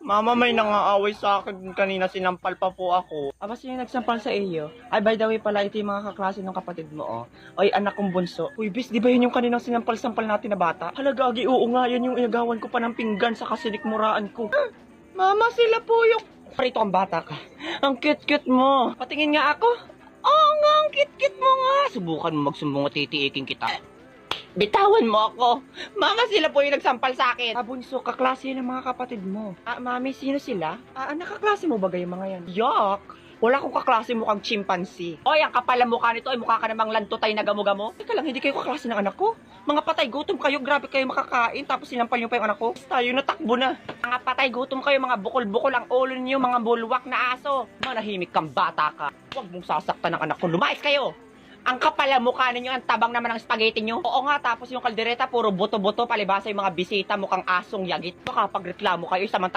Mama, may nangaaway sa akin kanina, sinampal pa po ako. Aba, sino nagsampal sa iyo? Ay, by the way pala, ito yung mga kaklase ng kapatid mo, oh. Ay, anak kong bunso. Uy, bis, di ba yun yung kaninang sinampal-sampal natin na bata? Halagagi, oo nga, yan yung inagawan ko pa ng pinggan sa kasinikmuraan ko. Mama, sila po yung... Parito ang bata ka. Ang cute-cute mo. Patingin nga ako. Oo nga, ang cute-cute mo nga. Subukan mo magsumbong at titiikin kita. Bitawan mo ako. Mama, sila po yung nagsampal sa akin. Bunso, kaklase ng mga kapatid mo. Mami, sino sila? Nakaklase mo ba yung mga yan? Yuck! Wala akong kaklase mukhang chimpanzee. Oy, ang kapal ang mukha nito ay mukha ka namang lantutay na gamo-gamo. Teka lang, hindi kayo kaklase ng anak ko. Mga patay gutom kayo, grabe kayo makakain, tapos sinampal nyo pa yung anak ko. Tayo natakbo na. Mga patay gutom kayo, mga bukol-bukol ang ulo niyo, mga bulwak na aso. Manahimik kang bata ka. Huwag mong sasaktan ng anak ko, lumayas kayo! Ang kapal ang mukha ninyo, ang tabang naman ng spaghetti nyo. Oo nga, tapos yung kaldereta, puro buto-buto, palibasa yung mga bisita, mukhang asong yagit. Baka pagreklamo kayo, samantala